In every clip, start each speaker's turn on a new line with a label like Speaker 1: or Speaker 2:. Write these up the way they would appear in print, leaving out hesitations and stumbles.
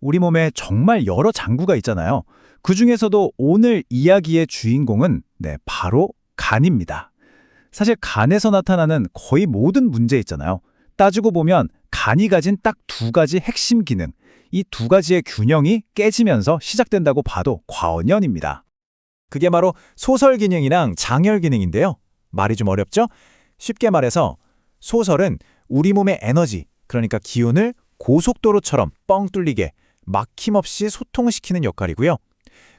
Speaker 1: 우리 몸에 정말 여러 장구가 있잖아요. 그중에서도 오늘 이야기의 주인공은 바로 간입니다. 사실 간에서 나타나는 거의 모든 문제 있잖아요. 따지고 보면 간이 가진 딱 두 가지 핵심 기능, 이 두 가지의 균형이 깨지면서 시작된다고 봐도 과언이 아닙니다.
Speaker 2: 그게 바로 소설 기능이랑 장열 기능인데요. 말이 좀 어렵죠? 쉽게 말해서 소설은 우리 몸의 에너지, 그러니까 기운을 고속도로처럼 뻥 뚫리게 막힘없이 소통시키는 역할이고요.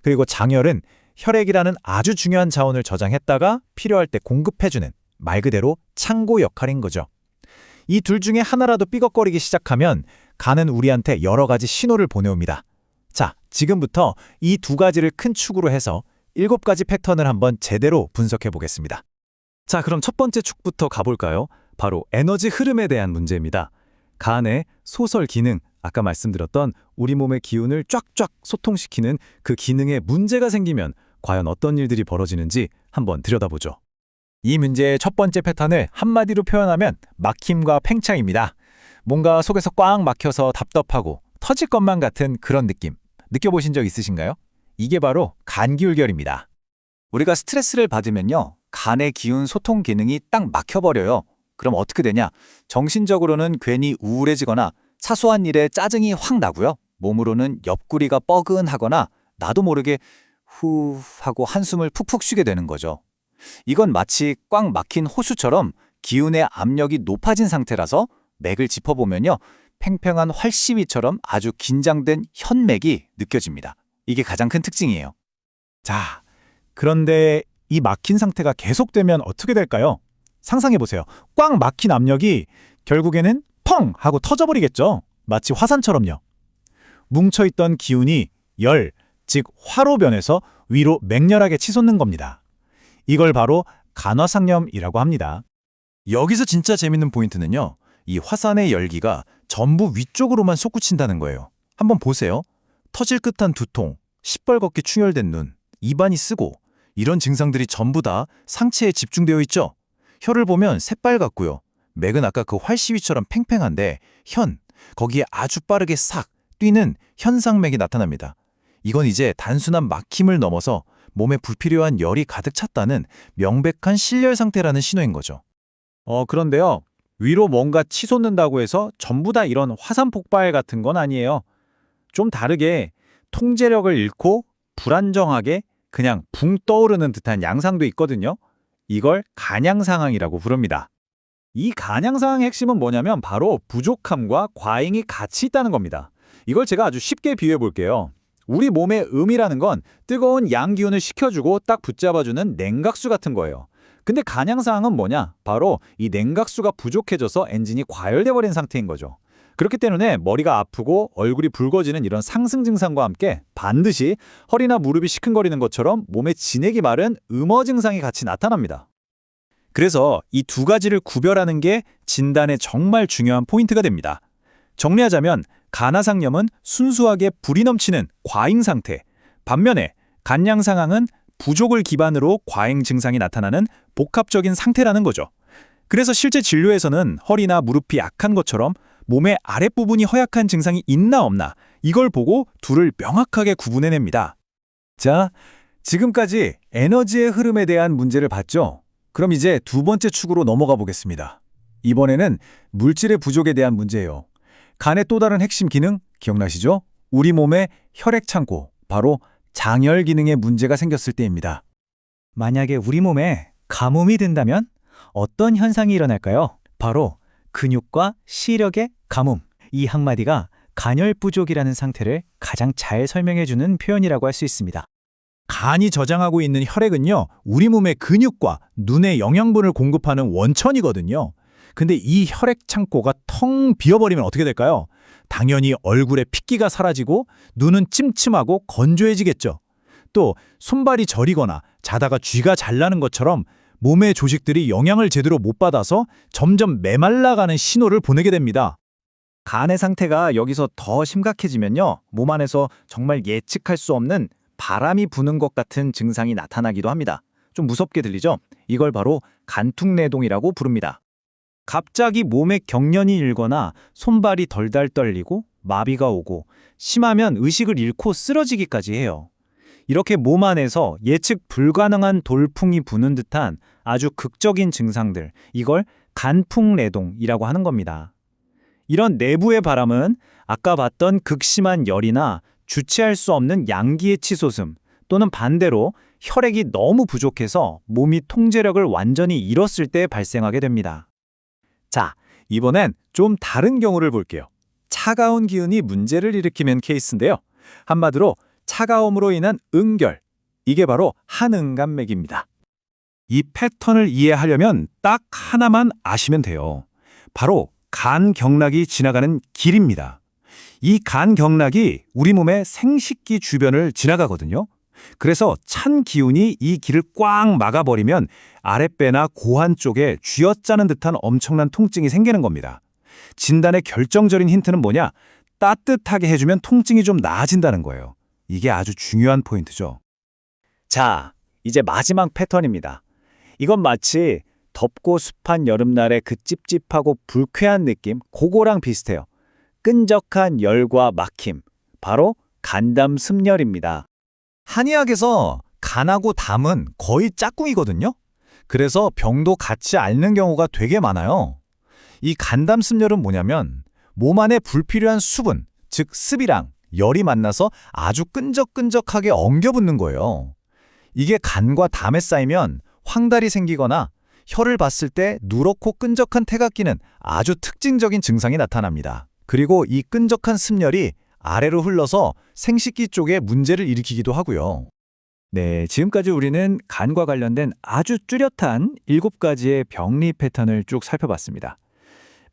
Speaker 2: 그리고 장열은 혈액이라는 아주 중요한 자원을 저장했다가 필요할 때 공급해주는 말 그대로 창고 역할인 거죠. 이 둘 중에 하나라도 삐걱거리기 시작하면 간은 우리한테 여러 가지 신호를 보내옵니다. 자, 지금부터 이 두 가지를 큰 축으로 해서 7가지 패턴을 한번 제대로 분석해 보겠습니다.
Speaker 3: 자, 그럼 첫 번째 축부터 가볼까요? 바로 에너지 흐름에 대한 문제입니다. 간의 소설 기능, 아까 말씀드렸던 우리 몸의 기운을 쫙쫙 소통시키는 그 기능에 문제가 생기면 과연 어떤 일들이 벌어지는지 한번 들여다보죠.
Speaker 2: 이 문제의 첫 번째 패턴을 한마디로 표현하면 막힘과 팽창입니다. 뭔가 속에서 꽉 막혀서 답답하고 터질 것만 같은 그런 느낌. 느껴보신 적 있으신가요? 이게 바로 간기울결입니다.
Speaker 4: 우리가 스트레스를 받으면요, 간의 기운 소통 기능이 딱 막혀버려요. 그럼 어떻게 되냐? 정신적으로는 괜히 우울해지거나 사소한 일에 짜증이 확 나고요. 몸으로는 옆구리가 뻐근하거나 나도 모르게 후 하고 한숨을 푹푹 쉬게 되는 거죠. 이건 마치 꽉 막힌 호수처럼 기운의 압력이 높아진 상태라서 맥을 짚어보면요, 팽팽한 활시위처럼 아주 긴장된 현맥이 느껴집니다. 이게 가장 큰 특징이에요.
Speaker 2: 자, 그런데 이 막힌 상태가 계속되면 어떻게 될까요? 상상해보세요. 꽉 막힌 압력이 결국에는 펑 하고 터져버리겠죠. 마치 화산처럼요. 뭉쳐있던 기운이 열, 즉 화로 변해서 위로 맹렬하게 치솟는 겁니다. 이걸 바로 간화상념이라고 합니다.
Speaker 3: 여기서 진짜 재밌는 포인트는요. 이 화산의 열기가 전부 위쪽으로만 솟구친다는 거예요. 한번 보세요. 터질 듯한 두통, 시뻘겋게 충혈된 눈, 입안이 쓰고 이런 증상들이 전부 다 상체에 집중되어 있죠. 혀를 보면 새빨갛고요. 맥은 아까 그 활시위처럼 팽팽한데 거기에 아주 빠르게 싹 뛰는 현상맥이 나타납니다. 이건 이제 단순한 막힘을 넘어서 몸에 불필요한 열이 가득 찼다는 명백한 실열 상태라는 신호인 거죠.
Speaker 2: 그런데요. 위로 뭔가 치솟는다고 해서 전부 다 이런 화산 폭발 같은 건 아니에요. 좀 다르게 통제력을 잃고 불안정하게 그냥 붕 떠오르는 듯한 양상도 있거든요. 이걸 간양상황이라고 부릅니다. 이 간양상황의 핵심은 뭐냐면 바로 부족함과 과잉이 같이 있다는 겁니다. 이걸 제가 아주 쉽게 비유해 볼게요. 우리 몸의 음이라는 건 뜨거운 양기운을 식혀주고 딱 붙잡아주는 냉각수 같은 거예요. 근데 간양상황은 뭐냐? 바로 이 냉각수가 부족해져서 엔진이 과열돼 버린 상태인 거죠. 그렇기 때문에 머리가 아프고 얼굴이 붉어지는 이런 상승 증상과 함께 반드시 허리나 무릎이 시큰거리는 것처럼 몸의 진액이 마른 음어 증상이 같이 나타납니다.
Speaker 3: 그래서 이 두 가지를 구별하는 게 진단에 정말 중요한 포인트가 됩니다. 정리하자면 간화상념은 순수하게 불이 넘치는 과잉 상태, 반면에 간양상황은 부족을 기반으로 과잉 증상이 나타나는 복합적인 상태라는 거죠. 그래서 실제 진료에서는 허리나 무릎이 약한 것처럼 몸의 아랫부분이 허약한 증상이 있나 없나 이걸 보고 둘을 명확하게 구분해냅니다.
Speaker 2: 자, 지금까지 에너지의 흐름에 대한 문제를 봤죠? 그럼 이제 두 번째 축으로 넘어가 보겠습니다. 이번에는 물질의 부족에 대한 문제예요. 간의 또 다른 핵심 기능 기억나시죠? 우리 몸의 혈액 창고, 바로 장열 기능에 문제가 생겼을 때입니다.
Speaker 1: 만약에 우리 몸에 가뭄이 든다면 어떤 현상이 일어날까요? 바로 근육과 시력의 가뭄. 이 한마디가 간열 부족이라는 상태를 가장 잘 설명해주는 표현이라고 할 수 있습니다.
Speaker 2: 간이 저장하고 있는 혈액은요, 우리 몸의 근육과 눈의 영양분을 공급하는 원천이거든요. 근데 이 혈액 창고가 텅 비어버리면 어떻게 될까요? 당연히 얼굴에 핏기가 사라지고 눈은 찜찜하고 건조해지겠죠. 또 손발이 저리거나 자다가 쥐가 잘나는 것처럼 몸의 조직들이 영양을 제대로 못 받아서 점점 메말라가는 신호를 보내게 됩니다.
Speaker 4: 간의 상태가 여기서 더 심각해지면요, 몸 안에서 정말 예측할 수 없는 바람이 부는 것 같은 증상이 나타나기도 합니다. 좀 무섭게 들리죠? 이걸 바로 간툭내동이라고 부릅니다.
Speaker 1: 갑자기 몸에 경련이 일거나 손발이 덜덜 떨리고 마비가 오고
Speaker 2: 심하면 의식을 잃고 쓰러지기까지 해요. 이렇게 몸 안에서 예측 불가능한 돌풍이 부는 듯한 아주 극적인 증상들, 이걸 간풍래동이라고 하는 겁니다. 이런 내부의 바람은 아까 봤던 극심한 열이나 주체할 수 없는 양기의 치솟음, 또는 반대로 혈액이 너무 부족해서 몸이 통제력을 완전히 잃었을 때 발생하게 됩니다. 자, 이번엔 좀 다른 경우를 볼게요. 차가운 기운이 문제를 일으키는 케이스인데요. 한마디로 차가움으로 인한 응결, 이게 바로 한응간맥입니다.
Speaker 3: 이 패턴을 이해하려면 딱 하나만 아시면 돼요. 바로 간경락이 지나가는 길입니다. 이 간경락이 우리 몸의 생식기 주변을 지나가거든요. 그래서 찬 기운이 이 길을 꽉 막아버리면 아랫배나 고환 쪽에 쥐어짜는 듯한 엄청난 통증이 생기는 겁니다. 진단의 결정적인 힌트는 뭐냐? 따뜻하게 해주면 통증이 좀 나아진다는 거예요. 이게 아주 중요한 포인트죠.
Speaker 2: 자, 이제 마지막 패턴입니다. 이건 마치 덥고 습한 여름날의 그 찝찝하고 불쾌한 느낌, 그거랑 비슷해요. 끈적한 열과 막힘, 바로 간담습열입니다.
Speaker 4: 한의학에서 간하고 담은 거의 짝꿍이거든요. 그래서 병도 같이 앓는 경우가 되게 많아요. 이 간담습열은 뭐냐면 몸 안에 불필요한 수분, 즉 습이랑 열이 만나서 아주 끈적끈적하게 엉겨붙는 거예요. 이게 간과 담에 쌓이면 황달이 생기거나 혀를 봤을 때 누렇고 끈적한 태가 끼는 아주 특징적인 증상이 나타납니다. 그리고 이 끈적한 습열이 아래로 흘러서 생식기 쪽에 문제를 일으키기도 하고요.
Speaker 2: 네, 지금까지 우리는 간과 관련된 아주 뚜렷한 7가지의 병리 패턴을 쭉 살펴봤습니다.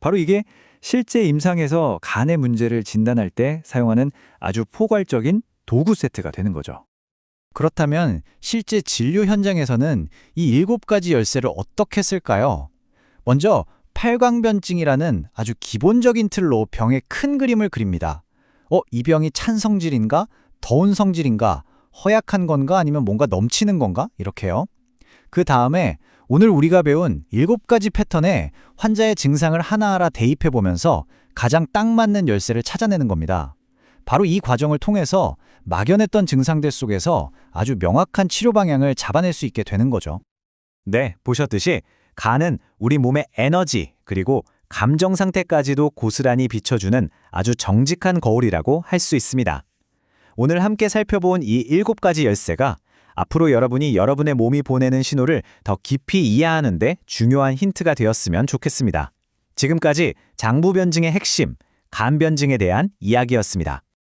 Speaker 2: 바로 이게 실제 임상에서 간의 문제를 진단할 때 사용하는 아주 포괄적인 도구 세트가 되는 거죠.
Speaker 4: 그렇다면 실제 진료 현장에서는 이 7가지 열쇠를 어떻게 쓸까요? 먼저 팔광변증이라는 아주 기본적인 틀로 병의 큰 그림을 그립니다. 이 병이 찬 성질인가? 더운 성질인가? 허약한 건가? 아니면 뭔가 넘치는 건가? 이렇게요. 그 다음에 오늘 우리가 배운 7가지 패턴에 환자의 증상을 하나하나 대입해보면서 가장 딱 맞는 열쇠를 찾아내는 겁니다. 바로 이 과정을 통해서 막연했던 증상들 속에서 아주 명확한 치료 방향을 잡아낼 수 있게 되는 거죠.
Speaker 2: 네, 보셨듯이 간은 우리 몸의 에너지 그리고 감정 상태까지도 고스란히 비춰주는 아주 정직한 거울이라고 할 수 있습니다. 오늘 함께 살펴본 이 7가지 열쇠가 앞으로 여러분이 여러분의 몸이 보내는 신호를 더 깊이 이해하는 데 중요한 힌트가 되었으면 좋겠습니다. 지금까지 장부변증의 핵심, 간변증에 대한 이야기였습니다.